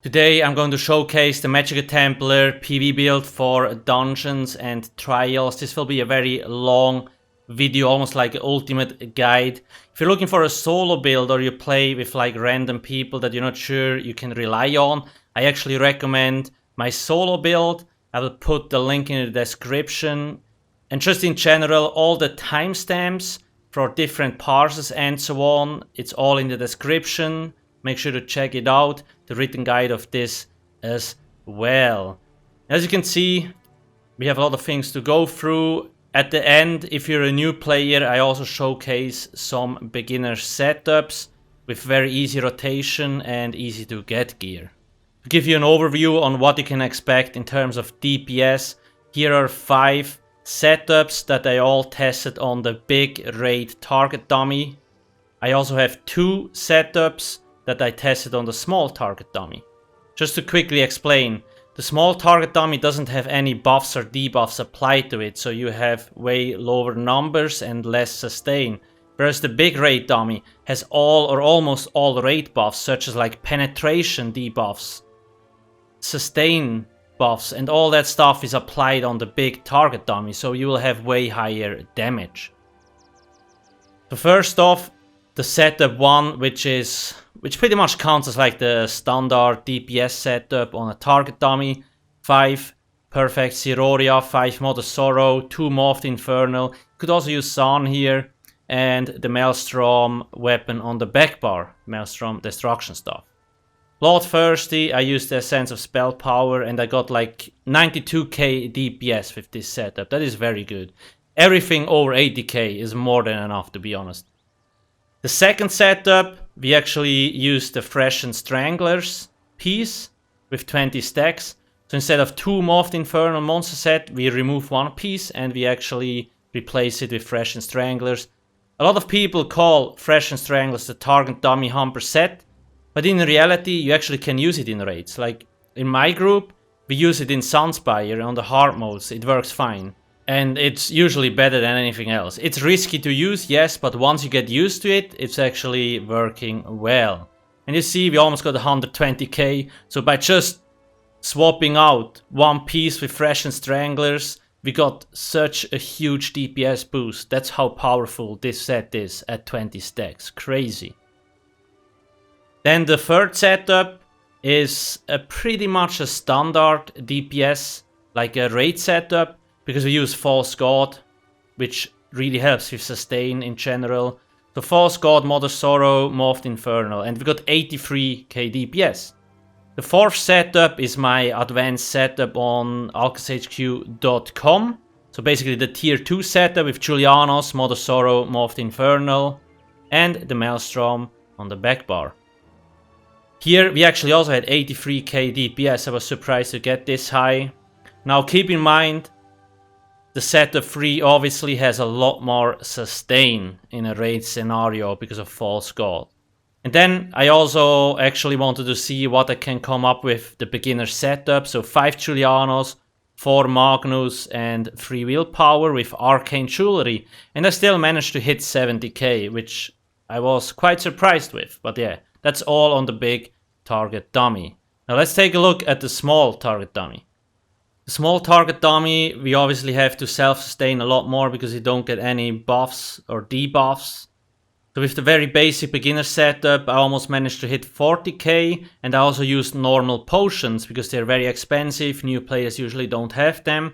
Today I'm going to showcase the Magicka Templar PV build for dungeons and trials. This will be a very long video, almost like an ultimate guide. If you're looking for a solo build or you play with like random people that you're not sure you can rely on, I actually recommend my solo build. I will put the link in the description. And just in general, all the timestamps for different parses and so on, it's all in the description. Make sure to check it out, the written guide of this as well. As you can see, we have a lot of things to go through. At the end, if you're a new player, I also showcase some beginner setups with very easy rotation and easy to get gear. To give you an overview on what you can expect in terms of DPS, here are 5 setups that I all tested on the big raid target dummy. I also have 2 setups that I tested on the small target dummy. Just to quickly explain, the small target dummy doesn't have any buffs or debuffs applied to it, so you have way lower numbers and less sustain. Whereas the big raid dummy has all or almost all raid buffs, such as like penetration debuffs, sustain buffs, and all that stuff is applied on the big target dummy, so you will have way higher damage. So first off, the setup 1, which pretty much counts as like the standard DPS setup on a target dummy. 5 perfect Siroria, 5 Mod of Sorrow, 2 Morphed Infernal. You could also use Sun here, and the Maelstrom weapon on the back bar, Maelstrom destruction stuff. Bloodthirsty, I used the Sense of Spell Power and I got like 92k DPS with this setup. That is very good. Everything over 80k is more than enough, to be honest. The second setup, we actually used the Thrassian Stranglers piece with 20 stacks. So instead of 2 Morphed Infernal monster set, we remove 1 piece and we actually replace it with Thrassian Stranglers. A lot of people call Thrassian Stranglers the target dummy humper set, but in reality you actually can use it in raids. Like in my group, we use it in Sunspire on the hard modes, it works fine. And it's usually better than anything else. It's risky to use, yes, but once you get used to it, it's actually working well. And you see, we almost got 120k. So by just swapping out 1 piece with Thrassian Stranglers, we got such a huge DPS boost. That's how powerful this set is at 20 stacks. Crazy. Then the third setup is pretty much a standard DPS, like a raid setup. Because we use False God, which really helps with sustain in general. So False God, Mod of Sorrow, Morphed Infernal, and we got 83k DPS. The fourth setup is my advanced setup on alcasthq.com. So basically the tier 2 setup with Julianos, Mod of Sorrow, Morphed Infernal, and the Maelstrom on the back bar. Here we actually also had 83k DPS. I was surprised to get this high. Now keep in mind, the setup 3 obviously has a lot more sustain in a raid scenario because of False God. And then I also actually wanted to see what I can come up with the beginner setup. So 5 Julianos, 4 Magnus and 3 Willpower with Arcane Jewelry. And I still managed to hit 70k, which I was quite surprised with. But yeah, that's all on the big target dummy. Now let's take a look at the small target dummy. The small target dummy, we obviously have to self-sustain a lot more because you don't get any buffs or debuffs. So with the very basic beginner setup, I almost managed to hit 40k, and I also used normal potions because they're very expensive, new players usually don't have them.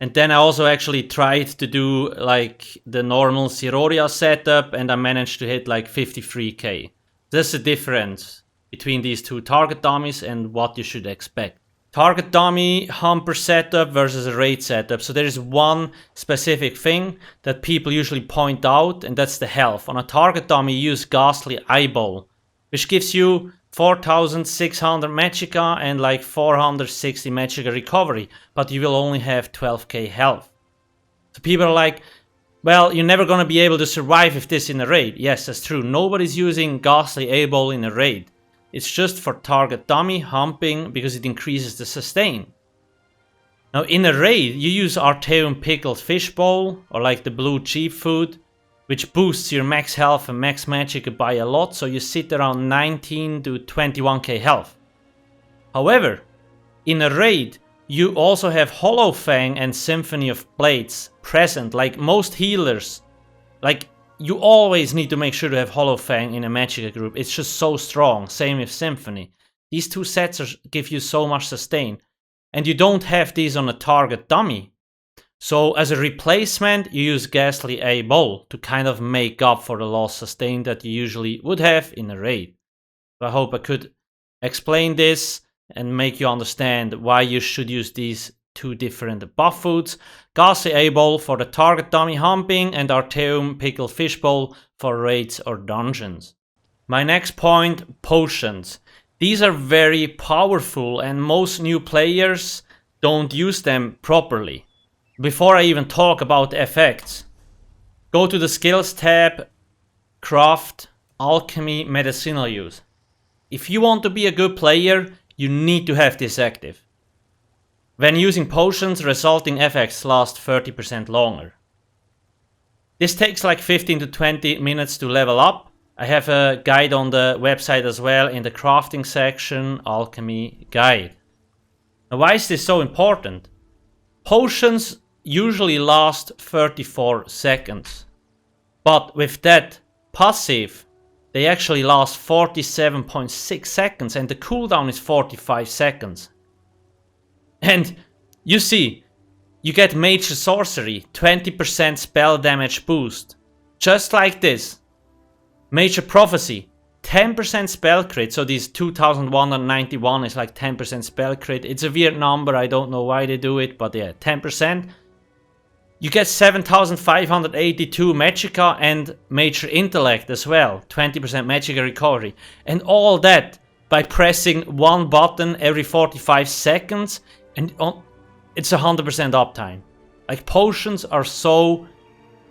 And then I also actually tried to do like the normal Siroria setup and I managed to hit like 53k. That's the difference between these 2 target dummies and what you should expect. Target dummy humper setup versus a raid setup. So there is one specific thing that people usually point out, and that's the health. On a target dummy you use Ghastly Eyeball, which gives you 4600 Magicka and like 460 Magicka recovery, but you will only have 12k health. So people are like, well, you're never gonna be able to survive with this in a raid. Yes, that's true. Nobody's using Ghastly Eyeball in a raid. It's just for target dummy humping because it increases the sustain. Now in a raid you use Arteum Pickled Fishbowl or like the blue cheap food, which boosts your max health and max magic by a lot, so you sit around 19 to 21k health. However, in a raid, you also have Hollow Fang and Symphony of Blades present, like most healers. Like, you always need to make sure to have Hollow Fang in a Magicka group. It's just so strong. Same with Symphony. These two sets give you so much sustain. And you don't have these on a target dummy. So as a replacement, you use Ghastly A Bowl to kind of make up for the lost sustain that you usually would have in a raid. So I hope I could explain this and make you understand why you should use these two different buff foods. Ghastly A Bowl for the target dummy humping and Arteum Pickle Fish Bowl for raids or dungeons. My next point, potions. These are very powerful and most new players don't use them properly. Before I even talk about the effects, go to the skills tab, craft, alchemy, medicinal use. If you want to be a good player, you need to have this active. When using potions, resulting effects last 30% longer. This takes like 15 to 20 minutes to level up. I have a guide on the website as well in the crafting section, alchemy guide. Now, why is this so important? Potions usually last 34 seconds. But with that passive, they actually last 47.6 seconds and the cooldown is 45 seconds. And you see, you get Major Sorcery, 20% spell damage boost. Just like this. Major Prophecy, 10% spell crit, so this 2191 is like 10% spell crit. It's a weird number, I don't know why they do it, but yeah, 10%. You get 7582 Magicka and Major Intellect as well, 20% Magicka recovery. And all that by pressing one button every 45 seconds, and it's 100% uptime. Like, potions are so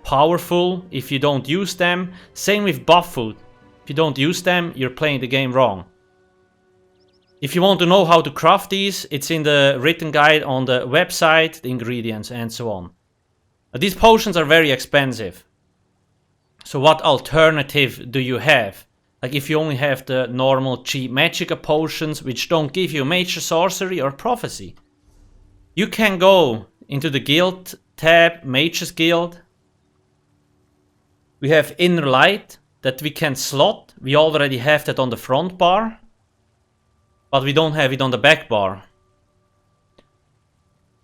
powerful if you don't use them. Same with buff food. If you don't use them, you're playing the game wrong. If you want to know how to craft these, it's in the written guide on the website, the ingredients and so on. These potions are very expensive. So what alternative do you have? Like, if you only have the normal cheap Magicka potions which don't give you Major Sorcery or Prophecy, you can go into the guild tab, Mage's Guild. We have Inner Light that we can slot. We already have that on the front bar, but we don't have it on the back bar.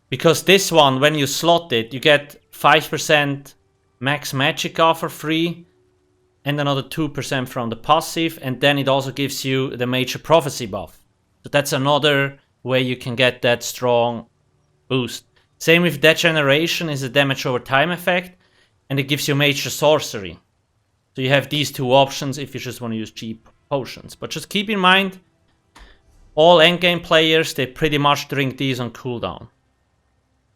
Because this one, when you slot it, you get 5% max Magicka for free and another 2% from the passive, and then it also gives you the Major Prophecy buff. So that's another way you can get that strong boost. Same with Degeneration is a damage over time effect, and it gives you Major Sorcery. So you have these two options if you just want to use cheap potions. But just keep in mind, all endgame players, they pretty much drink these on cooldown.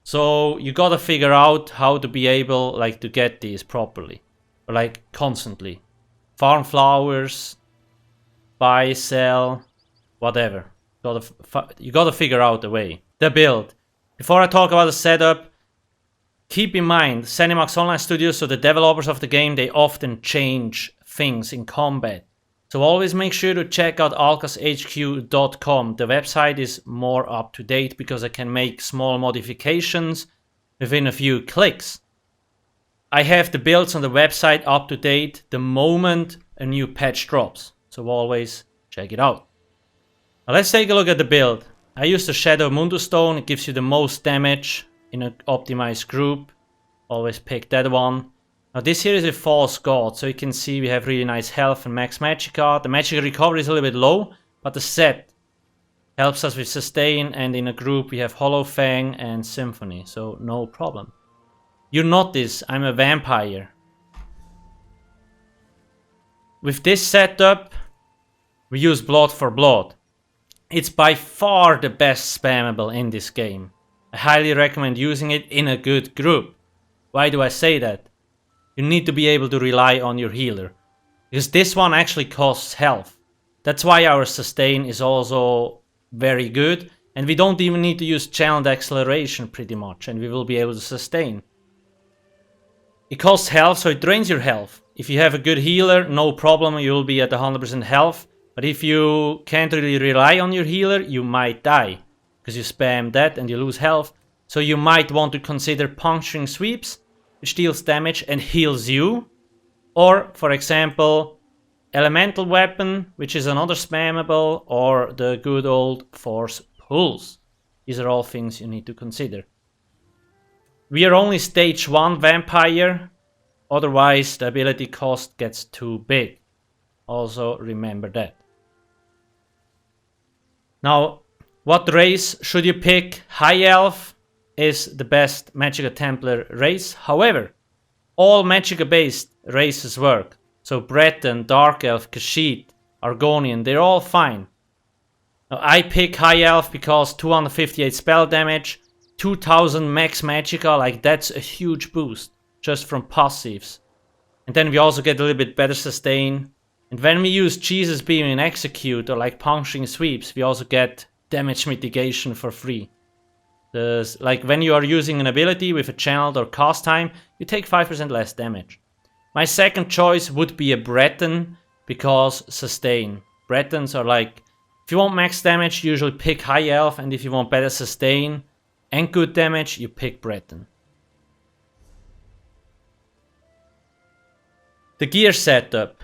So you gotta figure out how to be able, like, to get these properly, or like constantly. Farm flowers, buy, sell, whatever. You gotta figure out a way. The build. Before I talk about the setup, keep in mind, ZeniMax Online Studios, so the developers of the game, they often change things in combat. So always make sure to check out alcasthq.com. The website is more up to date because I can make small modifications within a few clicks. I have the builds on the website up to date the moment a new patch drops. So always check it out. Now let's take a look at the build. I use the Shadow Mundo Stone. It gives you the most damage in an optimized group. Always pick that one. Now this here is a False God, so you can see we have really nice health and max Magicka. The Magicka recovery is a little bit low, but the set helps us with sustain, and in a group we have Hollow Fang and Symphony, so no problem. You notice I'm a vampire. With this setup, we use Blood for Blood. It's by far the best spammable in this game. I highly recommend using it in a good group. Why do I say that? You need to be able to rely on your healer, because this one actually costs health. That's why our sustain is also very good, and we don't even need to use channeled acceleration pretty much, and we will be able to sustain. It costs health, so it drains your health. If you have a good healer, no problem, you will be at 100% health, But if you can't really rely on your healer, you might die. Because you spam that and you lose health. So you might want to consider puncturing sweeps, which deals damage and heals you. Or, for example, elemental weapon, which is another spammable, or the good old force pulse. These are all things you need to consider. We are only stage 1 vampire, otherwise the ability cost gets too big. Also remember that. Now, what race should you pick? High Elf is the best Magicka Templar race. However, all Magicka based races work. So Breton, Dark Elf, Khajiit, Argonian, they're all fine. Now, I pick High Elf because 258 spell damage, 2000 max Magicka, like that's a huge boost just from passives. And then we also get a little bit better sustain. And when we use Jesus Beam in Execute or like puncturing sweeps, we also get damage mitigation for free. Like when you are using an ability with a channeled or cast time, you take 5% less damage. My second choice would be a Breton because sustain. Bretons are like, if you want max damage, you usually pick High Elf, and if you want better sustain and good damage, you pick Breton. The gear setup.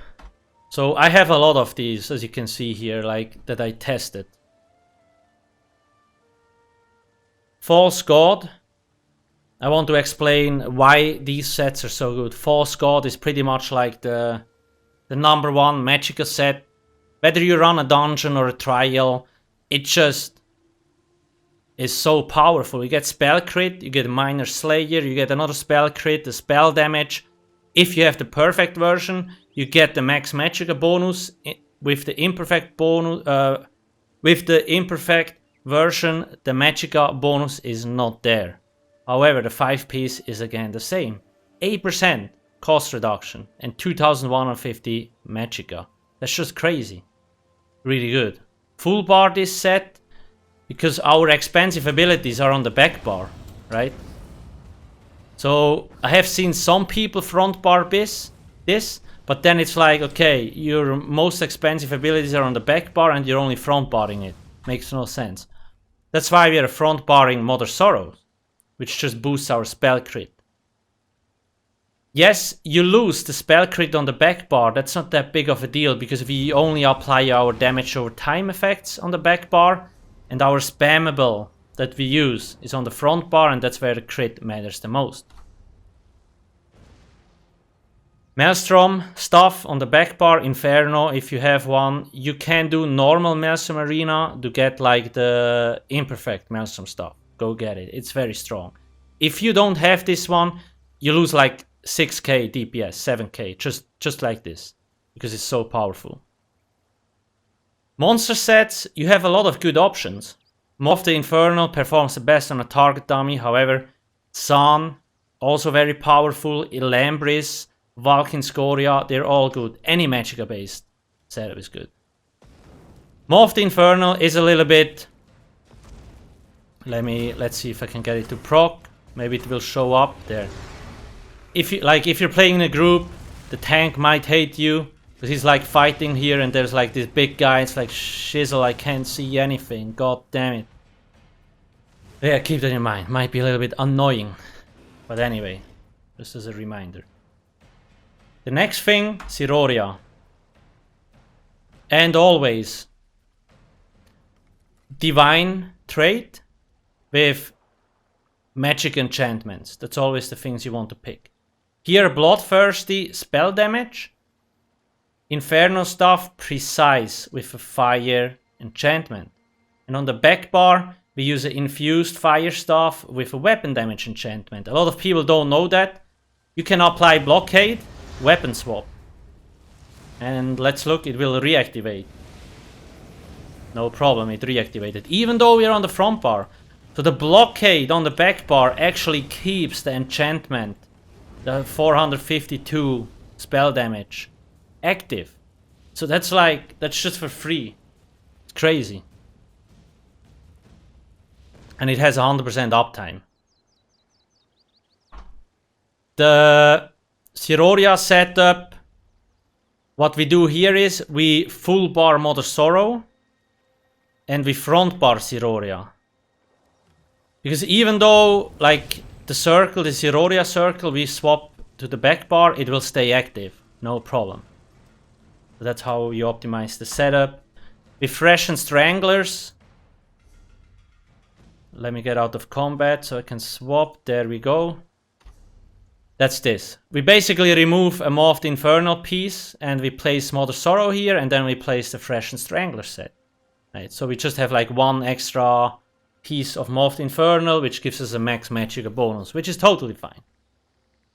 So I have a lot of these, as you can see here, like that I tested. False God. I want to explain why these sets are so good. False God is pretty much like the number one Magicka set. Whether you run a dungeon or a trial, it just is so powerful. You get spell crit, you get minor slayer, you get another spell crit, the spell damage. If you have the perfect version, you get the max Magicka bonus. With the imperfect bonus, with the imperfect version, the Magicka bonus is not there. However, the 5-piece is again the same. 8% cost reduction and 2150 Magicka. That's just crazy. Really good. Full bar this set because our expensive abilities are on the back bar, right? So I have seen some people front bar this, but then it's like, okay, your most expensive abilities are on the back bar and you're only front barring it. Makes no sense. That's why we are front barring Mother Sorrows, which just boosts our spell crit. Yes, you lose the spell crit on the back bar. That's not that big of a deal because we only apply our damage over time effects on the back bar, and our spammable that we use is on the front bar, and that's where the crit matters the most. Maelstrom stuff on the back bar, Inferno if you have one. You can do normal Maelstrom Arena to get like the imperfect Maelstrom stuff. Go get it, it's very strong. If you don't have this one, you lose like 6k DPS, 7k, just like this, because it's so powerful. Monster sets, you have a lot of good options. Moth the Infernal performs the best on a target dummy, however, San, also very powerful, Elambris, Valkin Scoria, they're all good. Any Magicka based setup is good. Moth the Infernal is a little bit... Let's see if I can get it to proc. Maybe it will show up there. If you're playing in a group, the tank might hate you because he's like fighting here and there's like this big guy. It's like shizzle, I can't see anything. God damn it. Yeah, keep that in mind. Might be a little bit annoying, but anyway, just as a reminder. The next thing, Siroria, and always divine trait with magic enchantments. That's always the things you want to pick. Here, bloodthirsty spell damage. Inferno stuff, precise with a fire enchantment. And on the back bar, we use an infused fire stuff with a weapon damage enchantment. A lot of people don't know that. You can apply blockade, weapon swap. And let's look, it will reactivate. No problem, it reactivated. Even though we are on the front bar. So the blockade on the back bar actually keeps the enchantment, the 452 spell damage, active. So that's just for free. It's crazy. And it has 100% uptime. The Siroria setup, What we do here is we full bar Mother Sorrow and we front bar Siroria. Because even though like the circle, the Siroria circle, we swap to the back bar, it will stay active, no problem. So that's how you optimize the setup. We freshen Stranglers. Let me get out of combat so I can swap. There we go. That's this. We basically remove a Morphed Infernal piece and we place Mother Sorrow here and then we place the Freshened Strangler set. Right, so we just have like one extra piece of Morphed Infernal which gives us a max Magicka bonus, which is totally fine.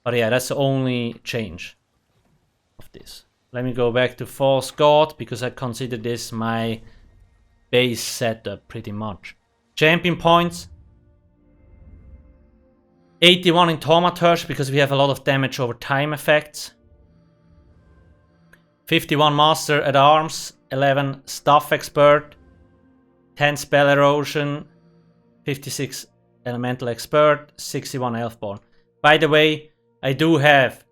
But yeah, that's the only change of this. Let me go back to False God because I consider this my base setup pretty much. Champion points. 81 in Thaumaturge because we have a lot of damage over time effects. 51 Master at Arms, 11 Staff Expert, 10 Spell Erosion, 56 Elemental Expert, 61 Elfborn. By the way, I do have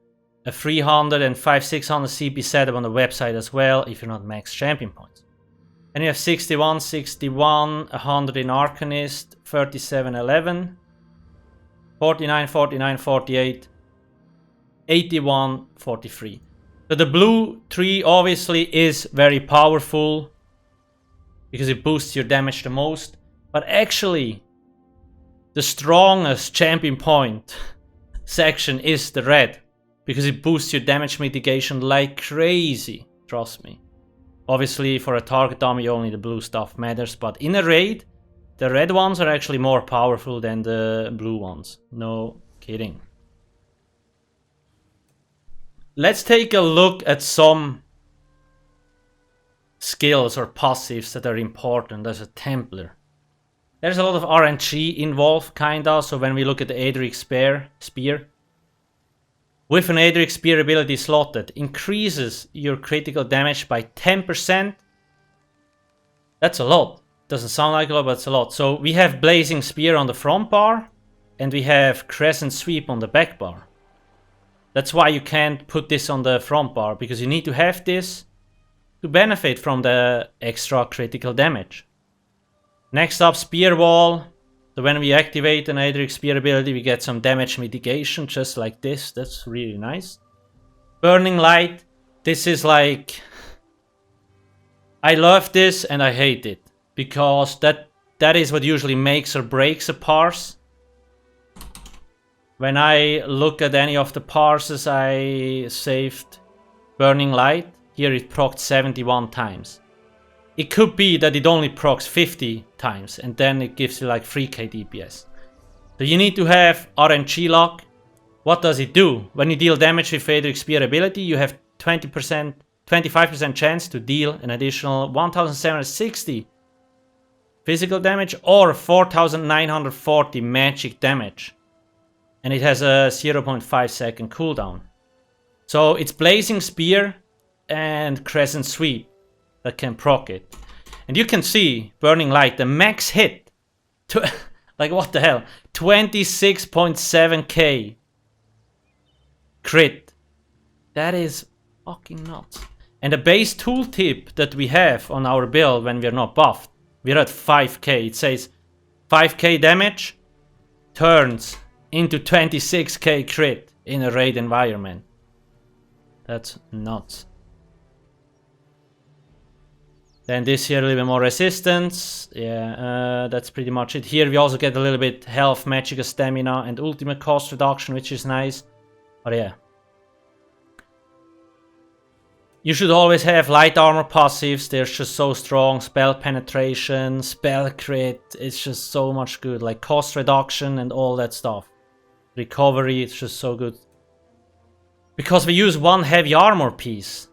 a 300 and 600 CP setup on the website as well if you're not max champion points. And you have 61, 61, 100 in Arcanist, 37, 11. 49, 49, 48, 81, 43. So the blue tree obviously is very powerful because it boosts your damage the most. But actually, the strongest champion point section is the red because it boosts your damage mitigation like crazy, trust me. Obviously, for a target dummy, only the blue stuff matters, but in a raid, the red ones are actually more powerful than the blue ones. No kidding. Let's take a look at some skills or passives that are important as a Templar. There's a lot of RNG involved, kinda, so when we look at the Aedric Spear, with an Aedric Spear ability slotted, increases your critical damage by 10%. That's a lot. Doesn't sound like a lot, but it's a lot. So we have Blazing Spear on the front bar, and we have Crescent Sweep on the back bar. That's why you can't put this on the front bar, because you need to have this to benefit from the extra critical damage. Next up, Spear Wall. So when we activate an Aedric Spear ability, we get some damage mitigation, just like this. That's really nice. Burning Light. This is like... I love this and I hate it. Because that is what usually makes or breaks a parse. When I look at any of the parses I saved Burning Light, here it procced 71 times. It could be that it only procs 50 times and then it gives you like 3k DPS. So you need to have RNG lock. What does it do? When you deal damage with Aedric Spear ability, you have 25% chance to deal an additional 1760 physical damage or 4940 magic damage. And it has a 0.5 second cooldown. So it's Blazing Spear and Crescent Sweep that can proc it. And you can see Burning Light, the max hit, like what the hell, 26.7k crit. That is fucking nuts. And the base tooltip that we have on our build when we're not buffed, we're at 5k. It says 5k damage turns into 26k crit in a raid environment. That's nuts. Then this here, a little bit more resistance. Yeah, that's pretty much it. Here we also get a little bit health, Magicka stamina, and ultimate cost reduction, which is nice. But yeah. You should always have light armor passives. They're just so strong. Spell penetration, spell crit. It's just so much good. Like cost reduction and all that stuff. Recovery, it's just so good. Because we use one heavy armor piece.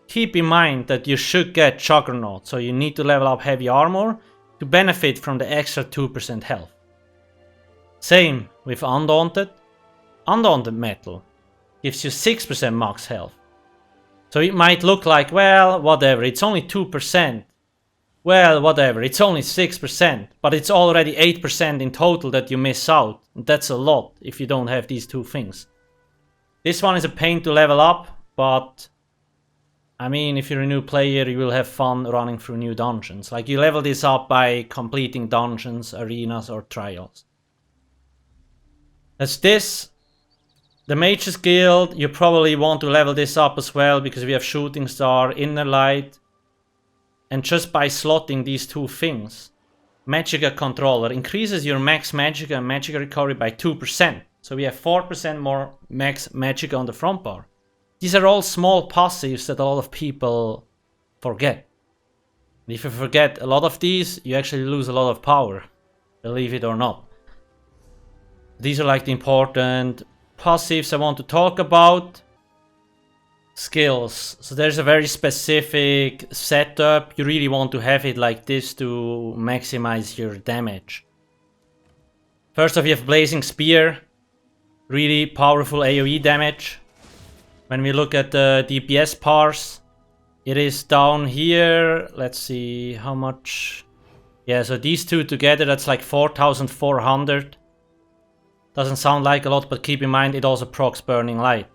Keep in mind that you should get Juggernaut, so you need to level up heavy armor to benefit from the extra 2% health. Same with Undaunted. Undaunted metal gives you 6% max health. So it might look like, well, whatever, it's only 2%. Well, whatever, it's only 6%, but it's already 8% in total that you miss out. And that's a lot if you don't have these two things. This one is a pain to level up, but I mean, if you're a new player, you will have fun running through new dungeons. Like, you level this up by completing dungeons, arenas, or trials. That's this. The Mages Guild, you probably want to level this up as well, because we have Shooting Star, Inner Light. And just by slotting these two things, Magicka Controller increases your max Magicka and Magicka recovery by 2%. So we have 4% more max Magicka on the front bar. These are all small passives that a lot of people forget. And if you forget a lot of these, you actually lose a lot of power, believe it or not. These are like the important passives I want to talk about. Skills. So there's a very specific setup. You really want to have it like this to maximize your damage. First off, you have Blazing Spear. Really powerful AoE damage. When we look at the DPS parse, it is down here. Let's see how much. Yeah, so these two together, that's like 4,400. Doesn't sound like a lot, but keep in mind it also procs Burning Light.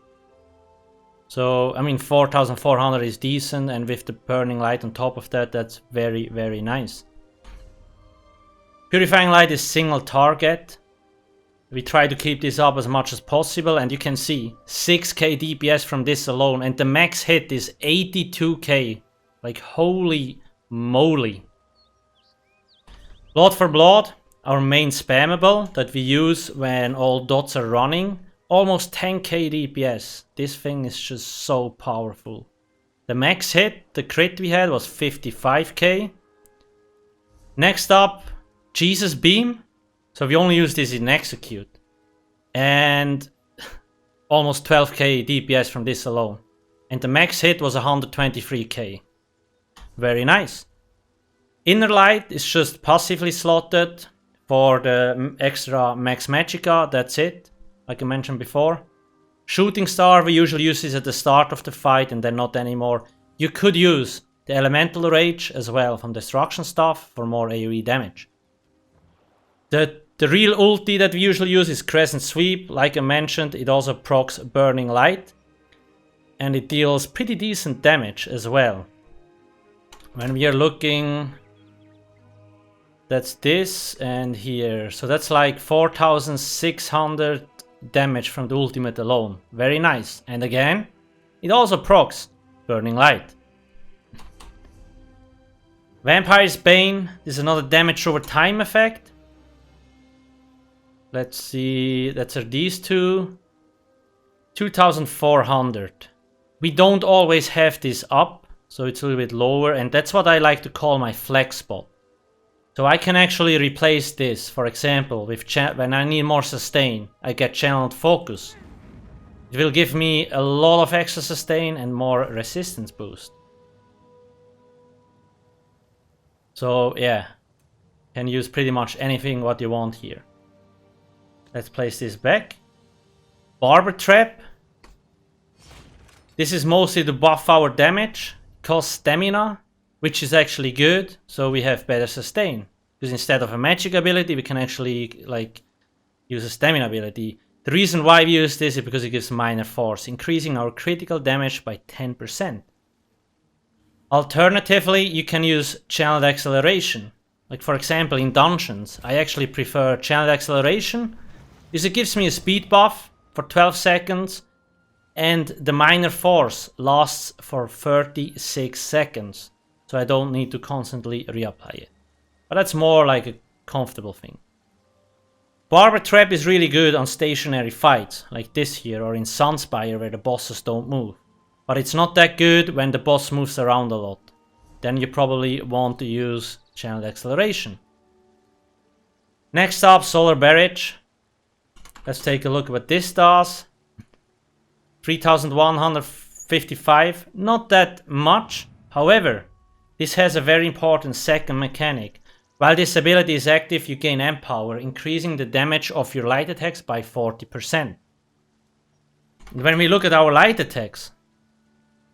So, I mean, 4,400 is decent, and with the Burning Light on top of that, that's very, very nice. Purifying Light is single target. We try to keep this up as much as possible, and you can see 6k DPS from this alone, and the max hit is 82k. Like, holy moly. Blood for Blood, our main spammable that we use when all dots are running. Almost 10k DPS. This thing is just so powerful. The max hit, the crit we had was 55k. Next up, Jesus Beam. So we only use this in Execute. And almost 12k DPS from this alone. And the max hit was 123k. Very nice. Inner Light is just passively slotted for the extra max Magicka, that's it. Like I mentioned before. Shooting Star, we usually use this at the start of the fight and then not anymore. You could use the Elemental Rage as well from Destruction stuff for more AoE damage. The real ulti that we usually use is Crescent Sweep. Like I mentioned, it also procs Burning Light. And it deals pretty decent damage as well. When we are looking, that's this and here. So that's like 4,600 damage from the ultimate alone. Very nice. And again, it also procs Burning Light. Vampire's Bane. This is another damage over time effect. Let's see, that's these two. 2,400. We don't always have this up, so it's a little bit lower, and that's what I like to call my flex spot. So I can actually replace this, for example, with when I need more sustain, I get Channeled Focus. It will give me a lot of extra sustain and more resistance boost. So yeah, can use pretty much anything what you want here. Let's place this back. Barber Trap. This is mostly to buff our damage, costs stamina, which is actually good, so we have better sustain. Because instead of a magic ability, we can actually like use a stamina ability. The reason why we use this is because it gives minor force, increasing our critical damage by 10%. Alternatively, you can use Channeled Acceleration. Like for example, in dungeons, I actually prefer Channeled Acceleration. Because it gives me a speed buff for 12 seconds, and the minor force lasts for 36 seconds. So I don't need to constantly reapply it. But that's more like a comfortable thing. Barber Trap is really good on stationary fights, like this here, or in Sunspire where the bosses don't move. But it's not that good when the boss moves around a lot. Then you probably want to use Channeled Acceleration. Next up, Solar Barrage. Let's take a look at what this does. 3,155, not that much. However, this has a very important second mechanic. While this ability is active, you gain Empower, increasing the damage of your light attacks by 40%. When we look at our light attacks,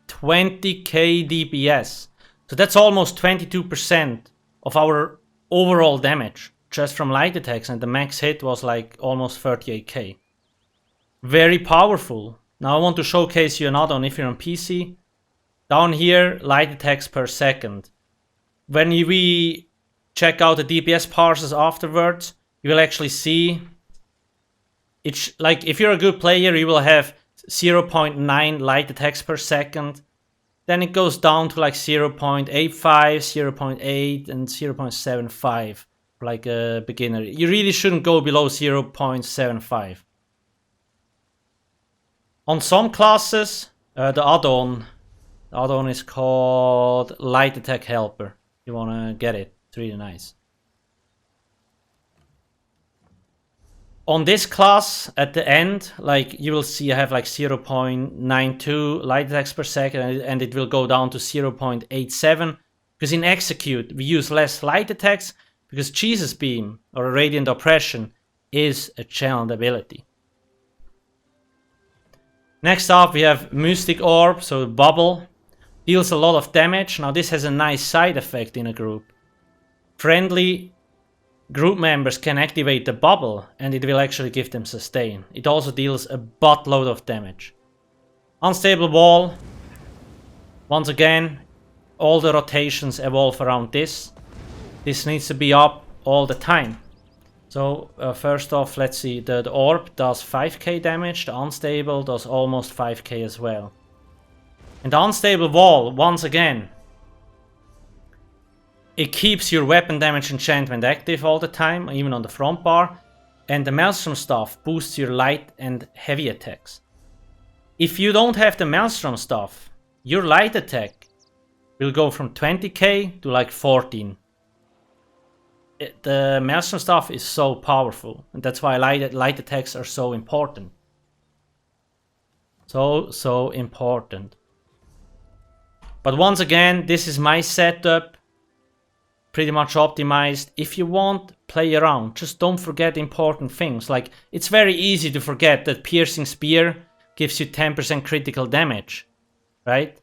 20k DPS. So that's almost 22% of our overall damage just from light attacks, and the max hit was like almost 38k. Very powerful. Now I want to showcase you another one if you're on PC. Down here, light attacks per second. When we check out the DPS parsers afterwards, you will actually see it's like if you're a good player, you will have 0.9 light attacks per second. Then it goes down to like 0.85, 0.8, and 0.75 for like a beginner. You really shouldn't go below 0.75. On some classes, the add-on is called Light Attack Helper. You wanna get it, it's really nice. On this class, at the end, like you will see I have like 0.92 light attacks per second, and it will go down to 0.87. Because in Execute, we use less light attacks, because Jesus Beam, or Radiant Oppression, is a channeled ability. Next up, we have Mystic Orb, so Bubble. Deals a lot of damage. Now this has a nice side effect in a group. Friendly group members can activate the bubble and it will actually give them sustain. It also deals a buttload of damage. Unstable Wall. Once again, all the rotations evolve around this. This needs to be up all the time. So first off, let's see, the orb does 5k damage, the unstable does almost 5k as well. And the unstable wall, once again, it keeps your weapon damage enchantment active all the time, even on the front bar. And the Maelstrom Staff boosts your light and heavy attacks. If you don't have the Maelstrom Staff, your light attack will go from 20k to like 14. The Maelstrom Staff is so powerful, and that's why light attacks are so important. So important. But once again, this is my setup. Pretty much optimized. If you want, play around. Just don't forget important things. Like, it's very easy to forget that Piercing Spear gives you 10% critical damage, right?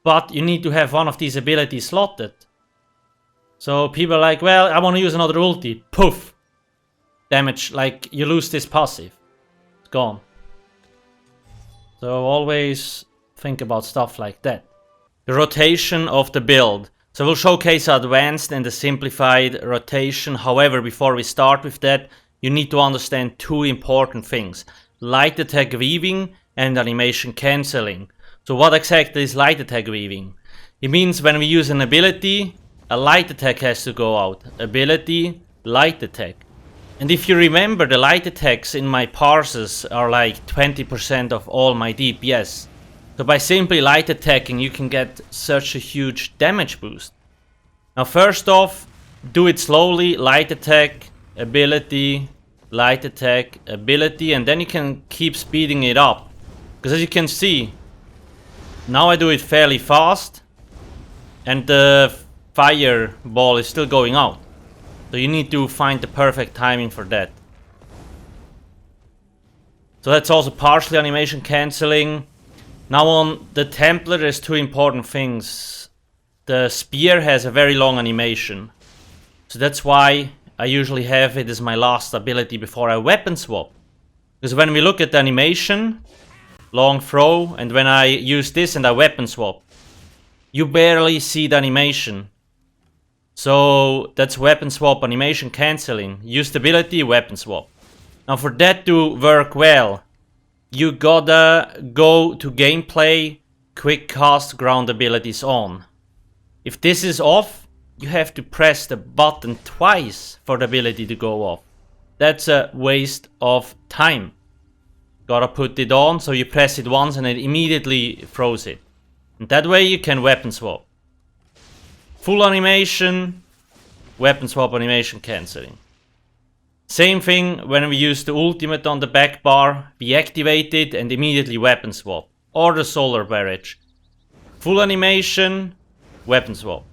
But you need to have one of these abilities slotted. So people are like, well, I want to use another ulti. Poof! Damage, like, you lose this passive. It's gone. So always think about stuff like that. The rotation of the build. So we'll showcase advanced and the simplified rotation. However, before we start with that, you need to understand two important things. Light attack weaving and animation cancelling. So what exactly is light attack weaving? It means when we use an ability, a light attack has to go out. Ability, light attack. And if you remember, the light attacks in my parsers are like 20% of all my DPS. So by simply light attacking, you can get such a huge damage boost. Now first off, do it slowly, light attack, ability, light attack, ability, and then you can keep speeding it up. Because as you can see, now I do it fairly fast, and the fireball is still going out. So you need to find the perfect timing for that. So that's also partially animation cancelling. Now on the Templar, there's two important things. The spear has a very long animation. So that's why I usually have it as my last ability before I weapon swap. Because when we look at the animation, long throw, and when I use this and I weapon swap, you barely see the animation. So that's weapon swap animation cancelling. Use the ability, weapon swap. Now for that to work well, you gotta go to gameplay, quick cast ground abilities on. If this is off, you have to press the button twice for the ability to go off. That's a waste of time. Gotta put it on, so you press it once and it immediately throws it. And that way you can weapon swap. Full animation, weapon swap animation cancelling. Same thing when we use the ultimate on the back bar, we activate it and immediately weapon swap. Or the solar barrage. Full animation, weapon swap.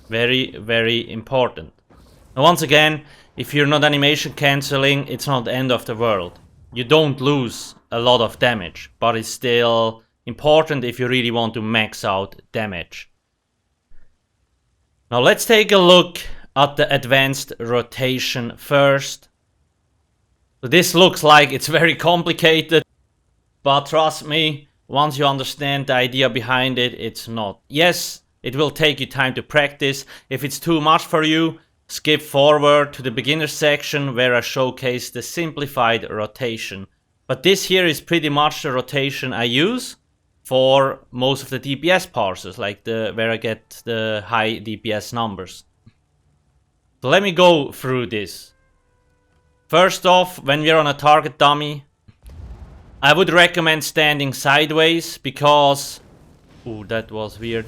Very, very important. Now once again, if you're not animation cancelling, it's not the end of the world. You don't lose a lot of damage, but it's still important if you really want to max out damage. Now let's take a look at the advanced rotation first. So this looks like it's very complicated, but trust me, once you understand the idea behind it, it's not. Yes, it will take you time to practice. If it's too much for you, skip forward to the beginner section where I showcase the simplified rotation. But this here is pretty much the rotation I use for most of the DPS parsers, like where I get the high DPS numbers. So let me go through this. First off, when we're on a target dummy, I would recommend standing sideways because... Ooh, that was weird.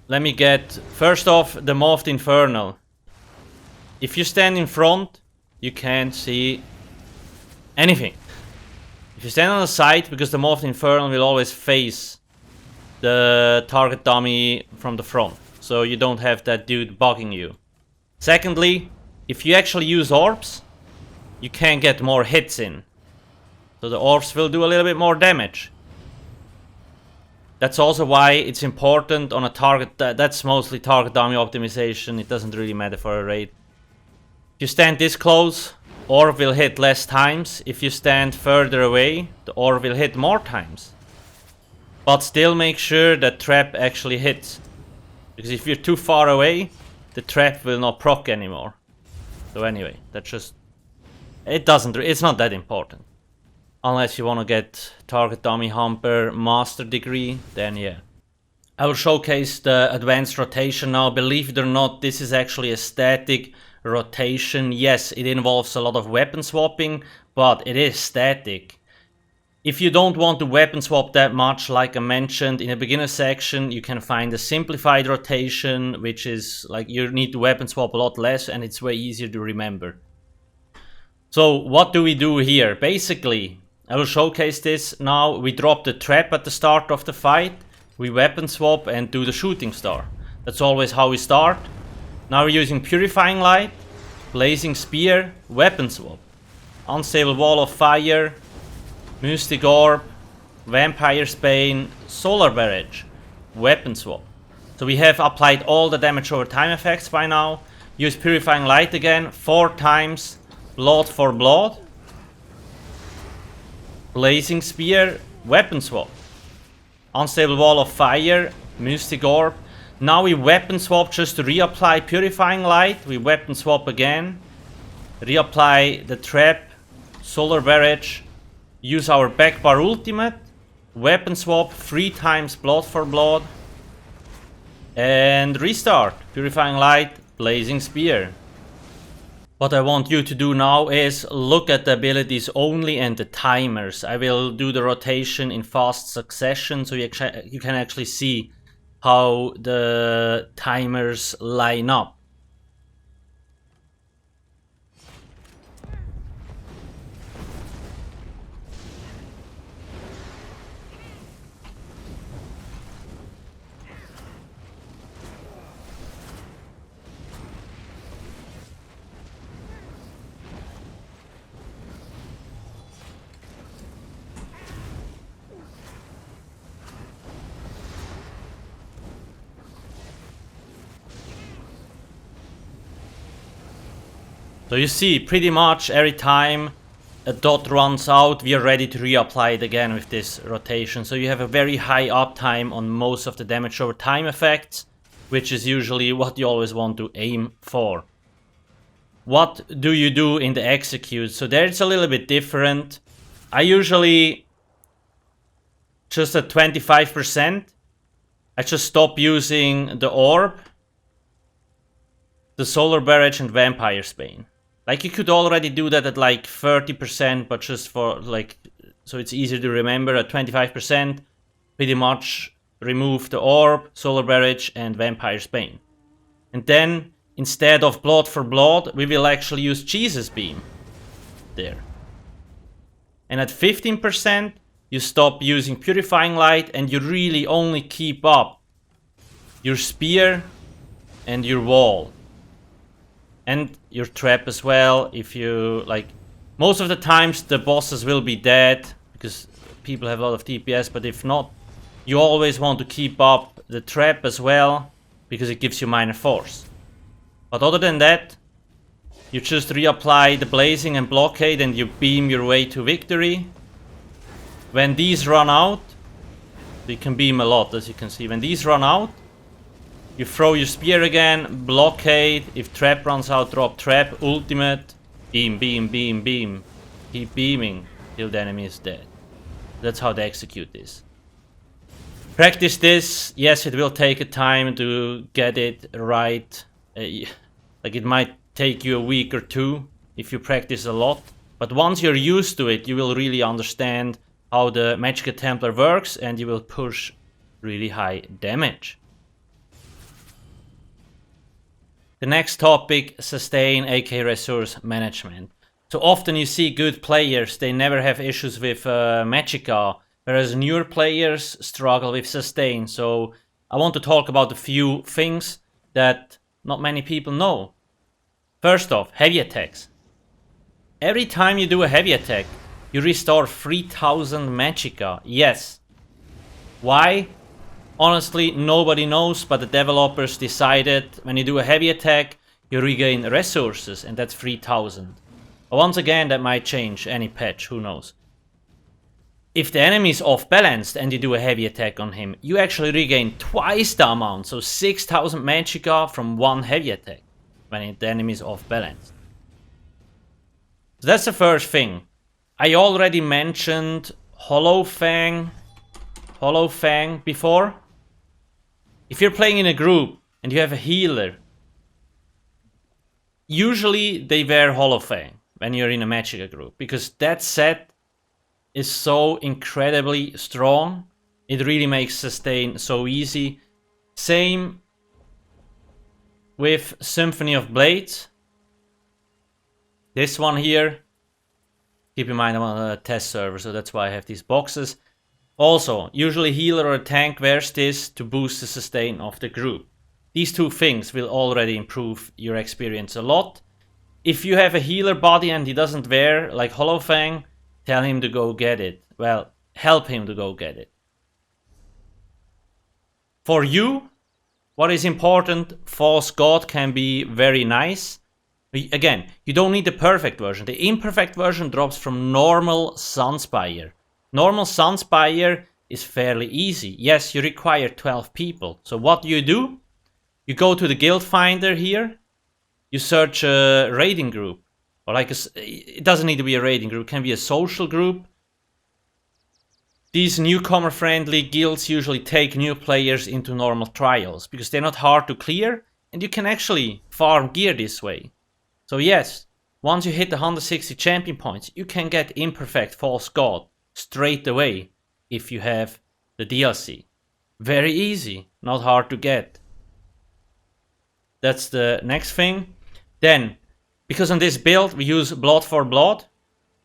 Let me get... First off, the Moth Infernal. If you stand in front, you can't see anything. If you stand on the side, because the Moth Infernal will always face the target dummy from the front. So you don't have that dude bugging you. Secondly, if you actually use orbs, you can get more hits in. So the orbs will do a little bit more damage. That's also why it's important on a target, that's mostly target dummy optimization, it doesn't really matter for a raid. If you stand this close, orb will hit less times. If you stand further away, the orb will hit more times. But still make sure that trap actually hits. Because if you're too far away, the trap will not proc anymore. So anyway, that's just... It's not that important. Unless you want to get target dummy humper master degree, then yeah. I will showcase the advanced rotation now. Believe it or not, this is actually a static rotation. Yes, it involves a lot of weapon swapping, but it is static. If you don't want to weapon swap that much, like I mentioned in the beginner section, you can find a simplified rotation, which is like you need to weapon swap a lot less and it's way easier to remember. So what do we do here? Basically, I will showcase this now. We drop the trap at the start of the fight, we weapon swap and do the shooting star. That's always how we start. Now we're using Purifying Light, Blazing Spear, weapon swap. Unstable Wall of Fire, Mystic Orb, Vampire's Bane, Solar Barrage, weapon swap. So we have applied all the damage over time effects by now. Use Purifying Light again, 4 times, Blood for Blood. Blazing Spear, weapon swap. Unstable Wall of Fire, Mystic Orb. Now we weapon swap just to reapply Purifying Light. We weapon swap again. Reapply the trap, Solar Barrage. Use our backbar ultimate. Weapon swap 3 times Blood for Blood. And restart. Purifying Light, Blazing Spear. What I want you to do now is look at the abilities only and the timers. I will do the rotation in fast succession so you can actually see how the timers line up. So you see, pretty much every time a dot runs out, we are ready to reapply it again with this rotation. So you have a very high uptime on most of the damage over time effects, which is usually what you always want to aim for. What do you do in the execute? So there it's a little bit different. I usually just at 25%, I just stop using the orb, the Solar Barrage and Vampire's Bane. Like you could already do that at like 30%, but just for like, so it's easier to remember. At 25%, pretty much remove the orb, Solar Barrage and Vampire's Bane. And then instead of Blood for Blood, we will actually use Jesus Beam. There. And at 15%, you stop using Purifying Light and you really only keep up your Spear and your Wall. And your trap as well. If you like, most of the times the bosses will be dead because people have a lot of DPS, but if not, you always want to keep up the trap as well because it gives you minor force. But other than that, you just reapply the blazing and blockade and you beam your way to victory. when these run out, they can beam a lot, as you can see. When these run out, you throw your spear again, blockade. If trap runs out, drop trap, ultimate, beam, beam, beam, beam. Keep beaming till the enemy is dead. That's how they execute this. Practice this. Yes, it will take a time to get it right. Like it might take you a week or two if you practice a lot. But once you're used to it, you will really understand how the Magicka Templar works and you will push really high damage. The next topic, sustain, aka resource management. So often you see good players, they never have issues with Magicka, whereas newer players struggle with sustain. So I want to talk about a few things that not many people know. First off, heavy attacks. Every time you do a heavy attack, you restore 3000 Magicka. Yes. Why? Honestly, nobody knows, but the developers decided when you do a heavy attack, you regain resources, and that's 3000. But once again, that might change any patch, who knows. If the enemy is off-balanced and you do a heavy attack on him, you actually regain twice the amount, so 6000 Magicka from one heavy attack, when the enemy is off-balanced. So that's the first thing. I already mentioned Hollow Fang before. If you're playing in a group and you have a healer, usually they wear Hollow Fang when you're in a Magicka group, because that set is so incredibly strong. It really makes sustain so easy. Same with Symphony of Blades. This one here. Keep in mind I'm on a test server, so that's why I have these boxes. Also, usually healer or a tank wears this to boost the sustain of the group. These two things will already improve your experience a lot. If you have a healer body and he doesn't wear like Hollow Fang, tell him to go get it. Well, help him to go get it. For you, what is important, False God can be very nice. Again, you don't need the perfect version. The imperfect version drops from normal Sunspire. Normal Sunspire is fairly easy. Yes, you require 12 people. So what do? You go to the guild finder here. You search a raiding group. Or like it doesn't need to be a raiding group. It can be a social group. These newcomer friendly guilds usually take new players into normal trials, because they're not hard to clear and you can actually farm gear this way. So yes, once you hit the 160 champion points, you can get imperfect False God straight away if you have the DLC. Very easy, not hard to get. That's the next thing. Then, because on this build we use Blood for Blood,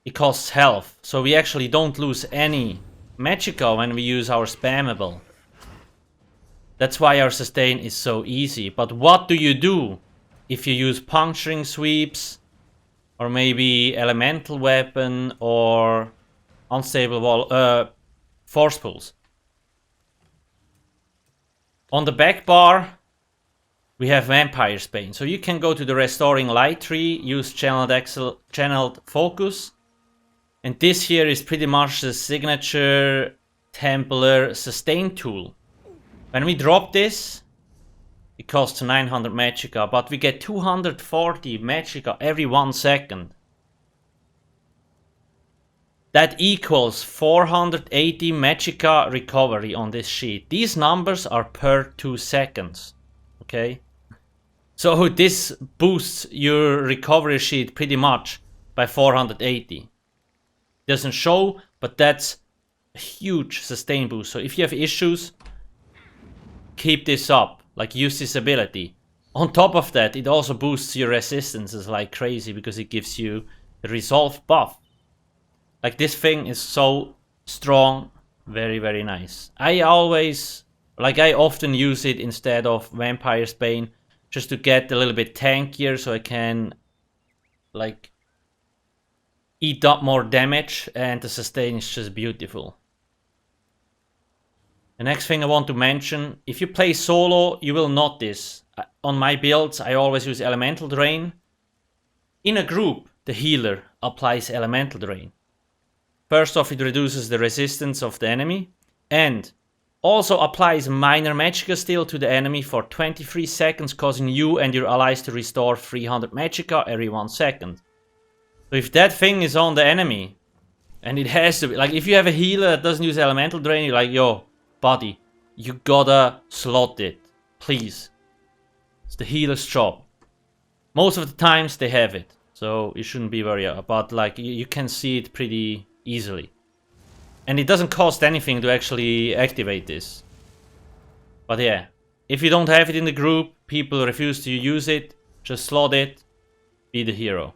it costs health. So we actually don't lose any Magicka when we use our spammable. That's why our sustain is so easy. But what do you do if you use puncturing sweeps, or maybe elemental weapon, or unstable wall, force pulls? On the back bar, we have Vampire's Bane. So you can go to the Restoring Light tree, use Channeled Focus. And this here is pretty much the signature Templar sustain tool. When we drop this, it costs 900 Magicka, but we get 240 Magicka every 1 second. That equals 480 Magicka recovery on this sheet. These numbers are per 2 seconds. Okay? So this boosts your recovery sheet pretty much by 480. Doesn't show, but that's a huge sustain boost. So if you have issues, keep this up. Like, use this ability. On top of that, it also boosts your resistances like crazy, because it gives you a resolve buff. Like, this thing is so strong. Very, very nice. I often use it instead of Vampire's Bane, just to get a little bit tankier, so I can, like, eat up more damage, and the sustain is just beautiful. The next thing I want to mention, if you play solo, you will notice, on my builds, I always use Elemental Drain. In a group, the healer applies Elemental Drain. First off, it reduces the resistance of the enemy, and also applies minor Magicka steal to the enemy for 23 seconds, causing you and your allies to restore 300 Magicka every 1 second. So if that thing is on the enemy, and it has to be, like if you have a healer that doesn't use elemental drain, you're like, yo, buddy, you gotta slot it, please. It's the healer's job. Most of the times they have it, so you shouldn't be worried, but like you can see it pretty easily. And it doesn't cost anything to actually activate this. But yeah, if you don't have it in the group, people refuse to use it, just slot it, be the hero.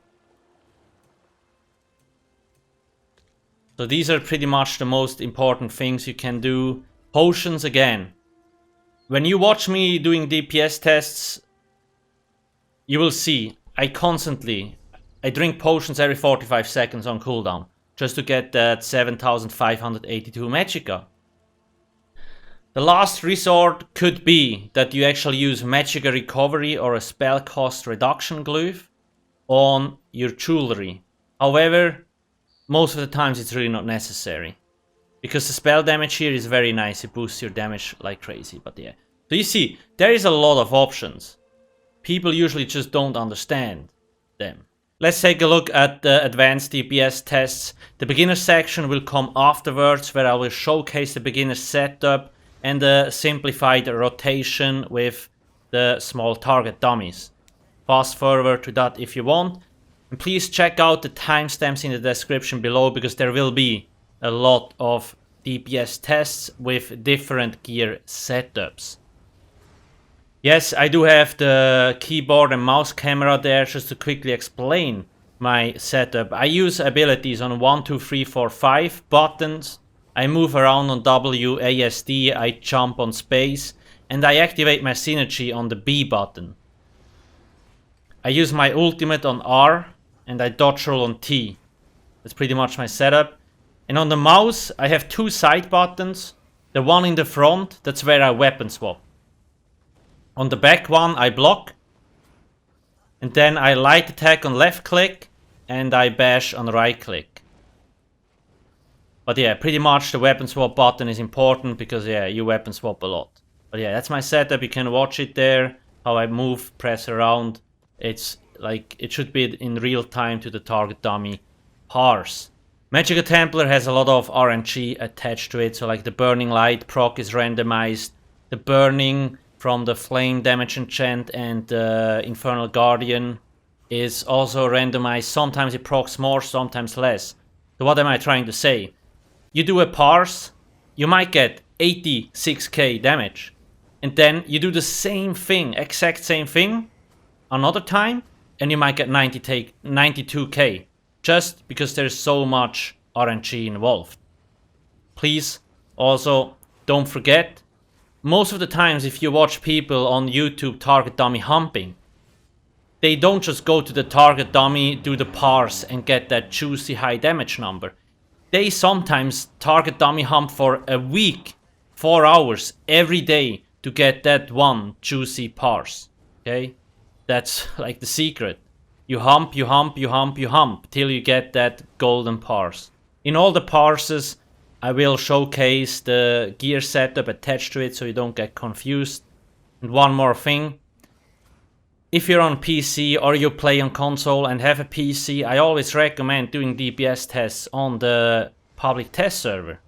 So these are pretty much the most important things you can do. Potions again. When you watch me doing DPS tests, you will see I drink potions every 45 seconds on cooldown. Just to get that 7,582 Magicka. The last resort could be that you actually use Magicka recovery or a spell cost reduction glyph on your jewelry. However, most of the times it's really not necessary. Because the spell damage here is very nice, it boosts your damage like crazy, but yeah. So you see, there is a lot of options. People usually just don't understand them. Let's take a look at the advanced DPS tests. The beginner section will come afterwards, where I will showcase the beginner setup and the simplified rotation with the small target dummies. Fast forward to that if you want. And please check out the timestamps in the description below, because there will be a lot of DPS tests with different gear setups. Yes, I do have the keyboard and mouse camera there, just to quickly explain my setup. I use abilities on 1, 2, 3, 4, 5 buttons. I move around on WASD, I jump on space, and I activate my synergy on the B button. I use my ultimate on R, and I dodge roll on T. That's pretty much my setup. And on the mouse, I have 2 side buttons. The one in the front, that's where I weapon swap. On the back one, I block. And then I light attack on left click, and I bash on right click. But yeah, pretty much the weapon swap button is important, because yeah, you weapon swap a lot. But yeah, that's my setup, you can watch it there, how I move, press around. It's like, it should be in real time to the target dummy parse. Magicka Templar has a lot of RNG attached to it, so like the burning light proc is randomized, the burning from the flame damage enchant and the Infernal Guardian is also randomized. Sometimes it procs more, sometimes less. So what am I trying to say? You do a parse, you might get 86k damage. And then you do the same thing, exact same thing, another time, and you might get 92k. Just because there's so much RNG involved. Please, also, don't forget, most of the times if you watch people on YouTube target dummy humping, they don't just go to the target dummy, do the parse and get that juicy high damage number. They sometimes target dummy hump for a week, 4 hours, every day to get that one juicy parse. Okay? That's like the secret. You hump, you hump, you hump, you hump till you get that golden parse. In all the parses, I will showcase the gear setup attached to it so you don't get confused. And one more thing. If you're on PC or you play on console and have a PC, I always recommend doing DPS tests on the public test server.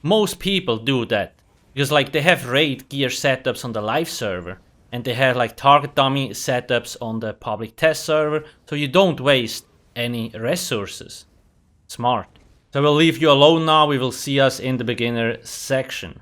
Most people do that. Because like they have raid gear setups on the live server. And they have like target dummy setups on the public test server. So you don't waste any resources. Smart. So we'll leave you alone now, we will see us in the beginner section.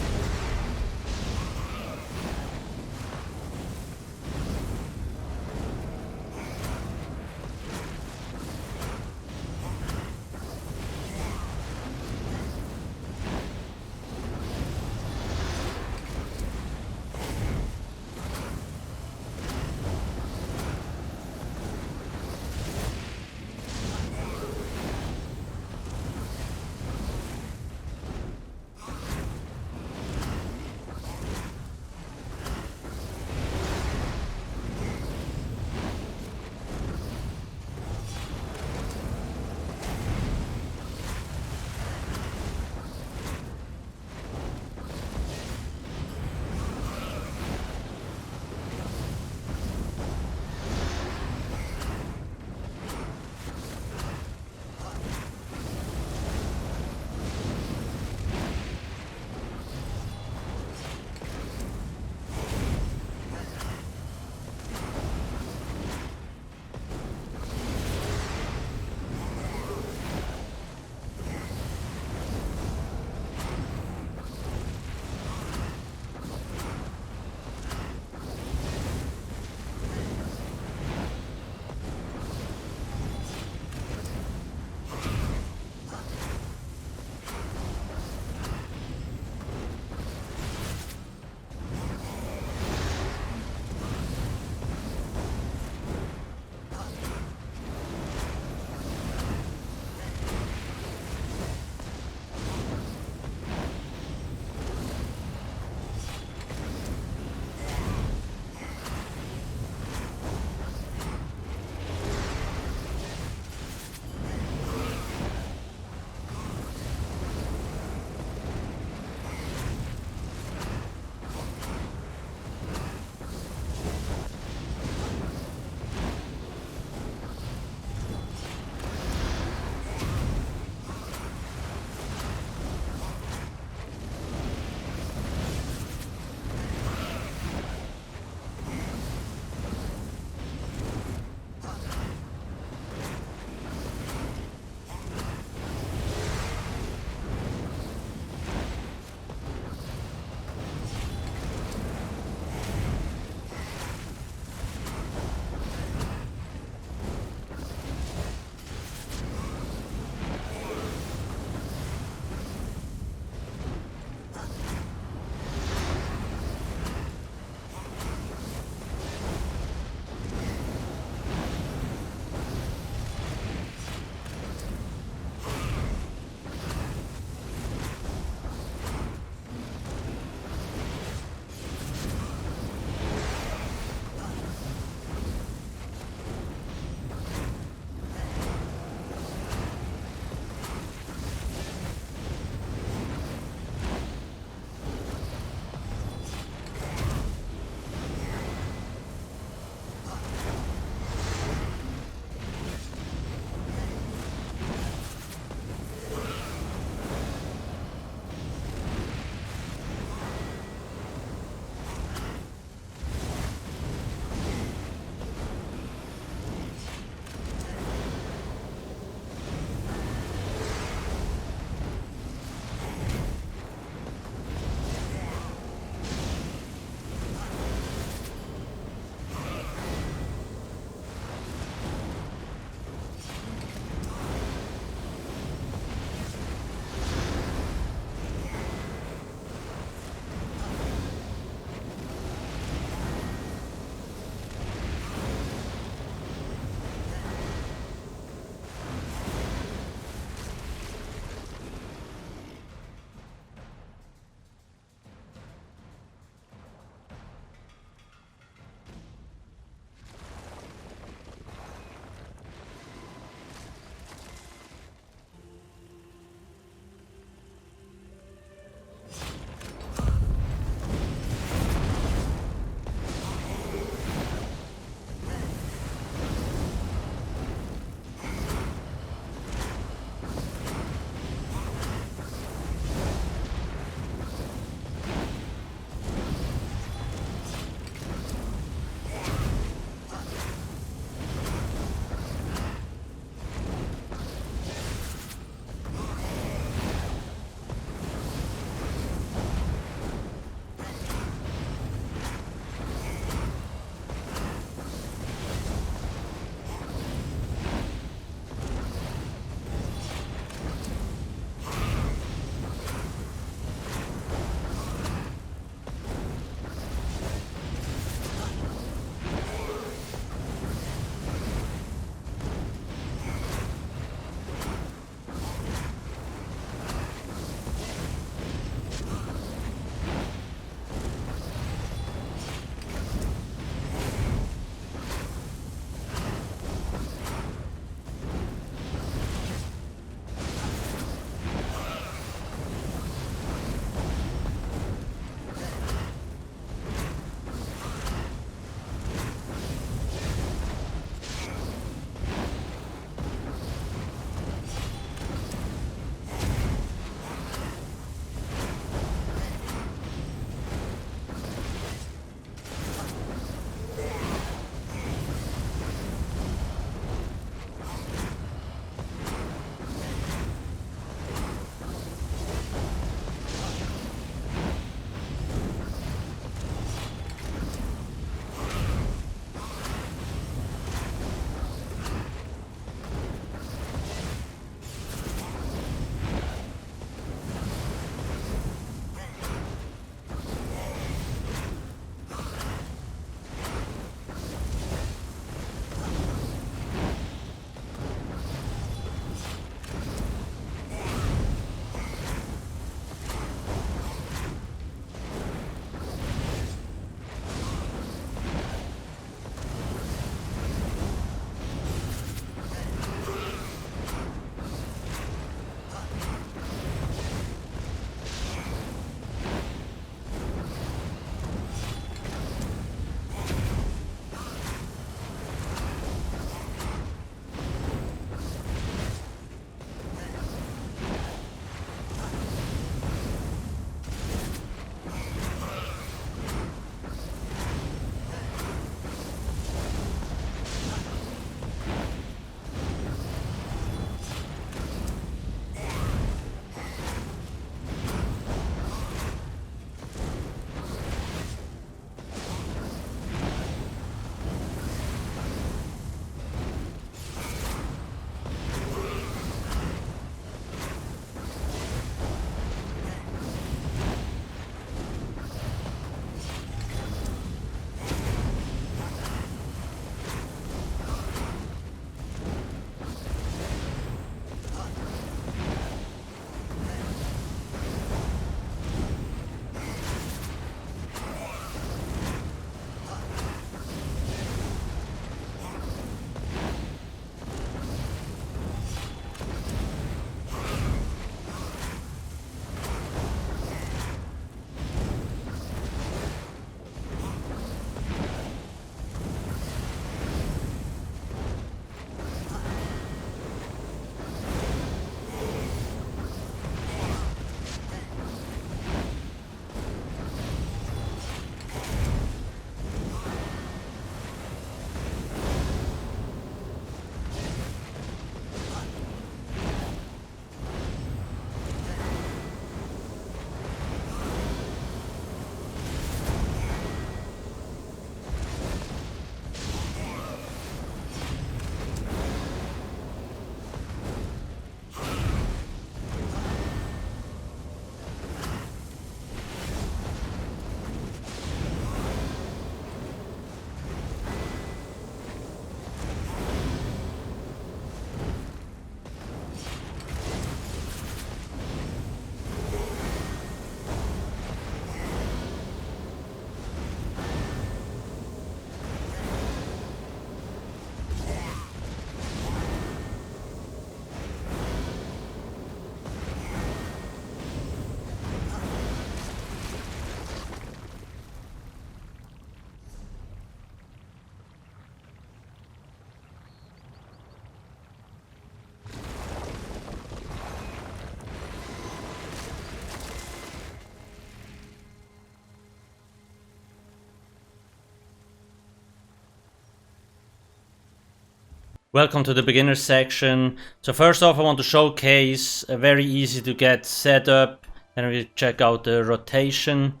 Welcome to the beginner section. So first off, I want to showcase a very easy to get setup. Then we check out the rotation.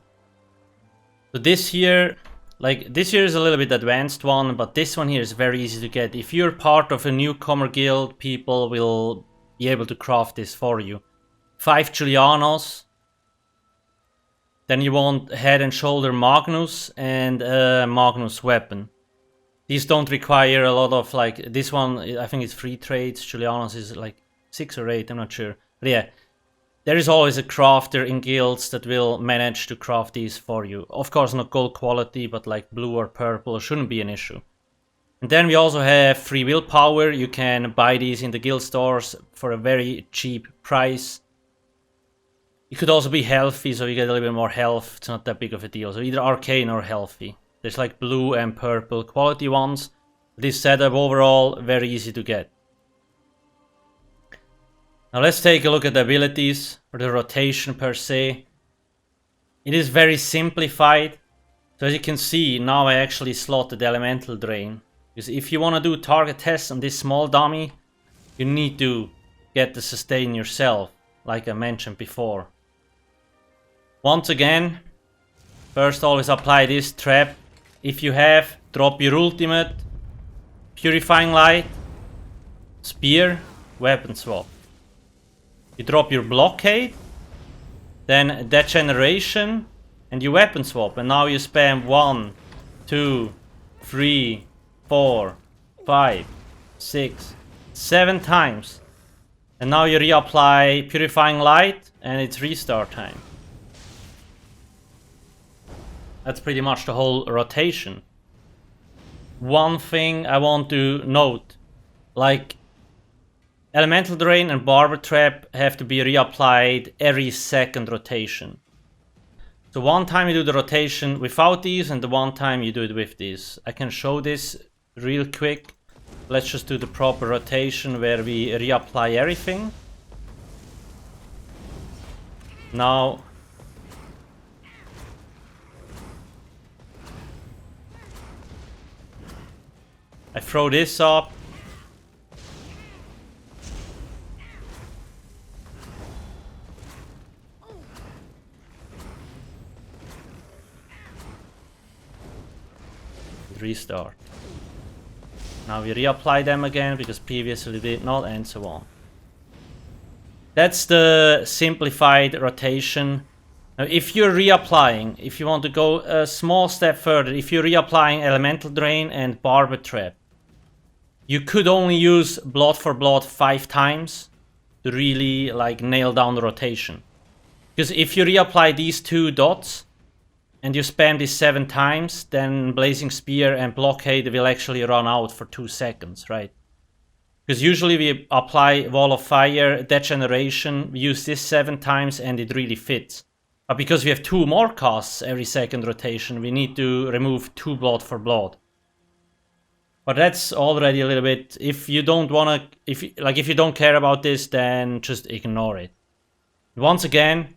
So this here, this here is a little bit advanced one, but this one here is very easy to get. If you're part of a newcomer guild, people will be able to craft this for you. 5 Julianos. Then you want head and shoulder Magnus and a Magnus weapon. These don't require a lot of this one, I think it's 3 trades. Julianos is 6 or 8, I'm not sure. But yeah, there is always a crafter in guilds that will manage to craft these for you. Of course not gold quality, but blue or purple shouldn't be an issue. And then we also have free willpower. You can buy these in the guild stores for a very cheap price. You could also be healthy, so you get a little bit more health. It's not that big of a deal. So either arcane or healthy. There's blue and purple quality ones. This setup overall, very easy to get. Now let's take a look at the abilities, or the rotation per se. It is very simplified. So as you can see, now I actually slotted elemental drain. Because if you want to do target tests on this small dummy, you need to get the sustain yourself, like I mentioned before. Once again, first always apply this trap. If you have, drop your ultimate, purifying light, spear, weapon swap. You drop your blockade, then degeneration, and you weapon swap. And now you spam 1, 2, 3, 4, 5, 6, 7 times. And now you reapply purifying light, and it's restart time. That's pretty much the whole rotation. One thing I want to note, elemental drain and barber trap have to be reapplied every second rotation. So one time you do the rotation without these, and the one time you do it with these. I can show this real quick. Let's just do the proper rotation where we reapply everything. Now I throw this up. Restart. Now we reapply them again because previously we did not, and so on. That's the simplified rotation. Now if you're reapplying, if you want to go a small step further, if you're reapplying elemental drain and barber trap, you could only use blood for blood 5 times to really nail down the rotation. Because if you reapply these 2 dots and you spam this 7 times, then blazing spear and blockade will actually run out for 2 seconds, right? Because usually we apply wall of fire, degeneration, we use this 7 times and it really fits. But because we have 2 more casts every second rotation, we need to remove 2 blood for blood. But that's already a little bit, if you don't wanna, if you don't care about this, then just ignore it. Once again,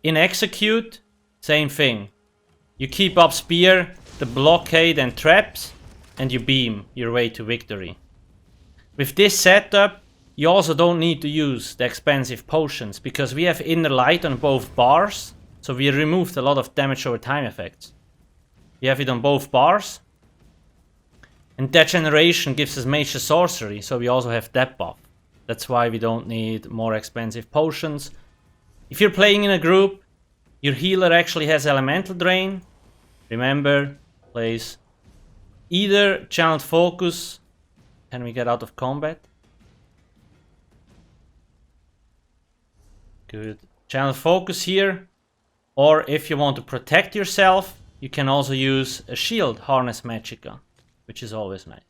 in execute, same thing. You keep up spear, the blockade and traps, and you beam your way to victory. With this setup, you also don't need to use the expensive potions, because we have inner light on both bars, so we removed a lot of damage over time effects. We have it on both bars. And degeneration gives us major sorcery, so we also have that buff. That's why we don't need more expensive potions. If you're playing in a group, your healer actually has elemental drain. Remember, plays either channeled focus. Can we get out of combat? Good. Channeled focus here. Or if you want to protect yourself, you can also use a shield harness Magicka, which is always nice.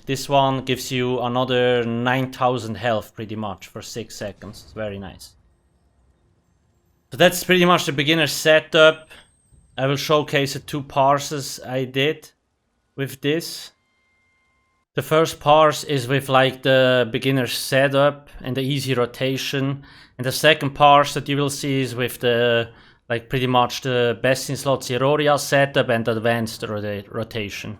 This one gives you another 9000 health pretty much for 6 seconds. It's very nice. So that's pretty much the beginner setup. I will showcase the 2 parses I did with this. The first parse is with the beginner setup and the easy rotation. And the second parse that you will see is with the pretty much the best in slot Siroria setup and advanced rotation.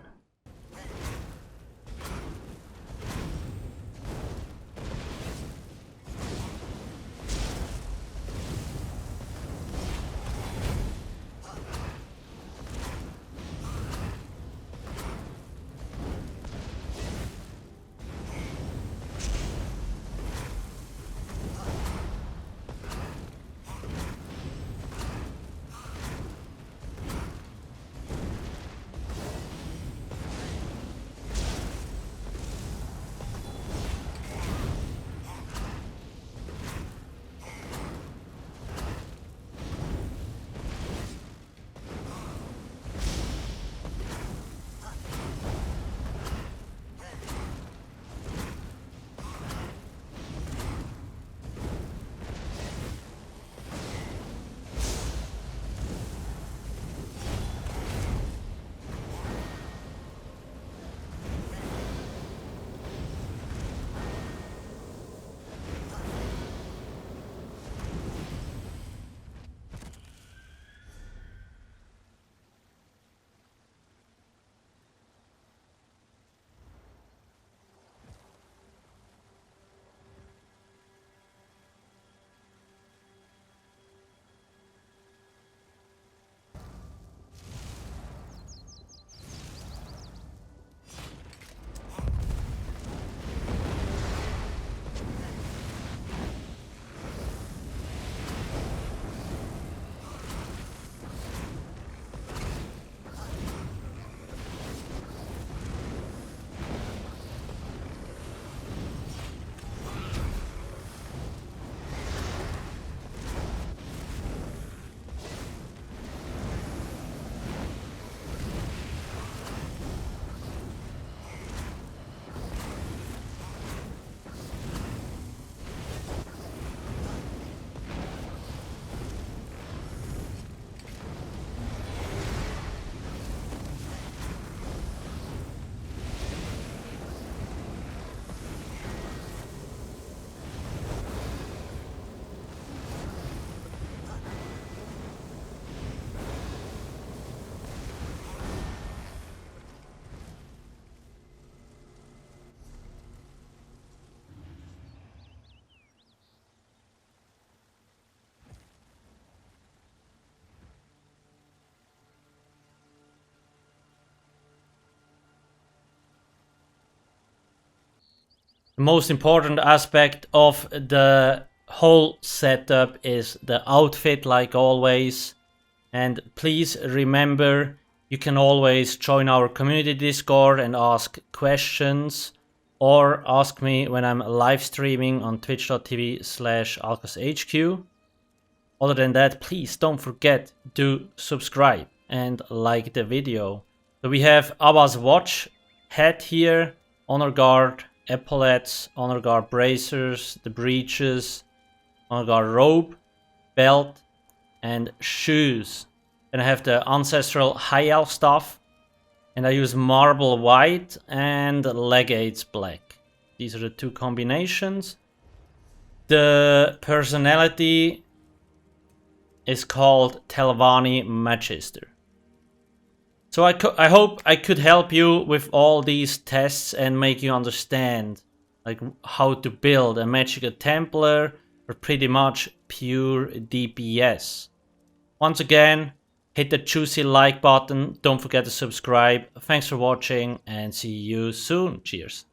The most important aspect of the whole setup is the outfit, like always. And please remember, you can always join our community Discord and ask questions, or ask me when I'm live streaming on twitch.tv/alcasthq. Other than that, please don't forget to subscribe and like the video. So we have Abba's watch, hat here, honor guard, epaulettes, honor guard bracers, the breeches, honor guard robe, belt, and shoes. Then I have the ancestral high elf stuff, and I use marble white and legates black. These are the two combinations. The personality is called Telvanni Magister. So I hope I could help you with all these tests and make you understand like how to build a Magicka Templar or pretty much pure DPS. Once again, hit the juicy like button, don't forget to subscribe. Thanks for watching and see you soon. Cheers.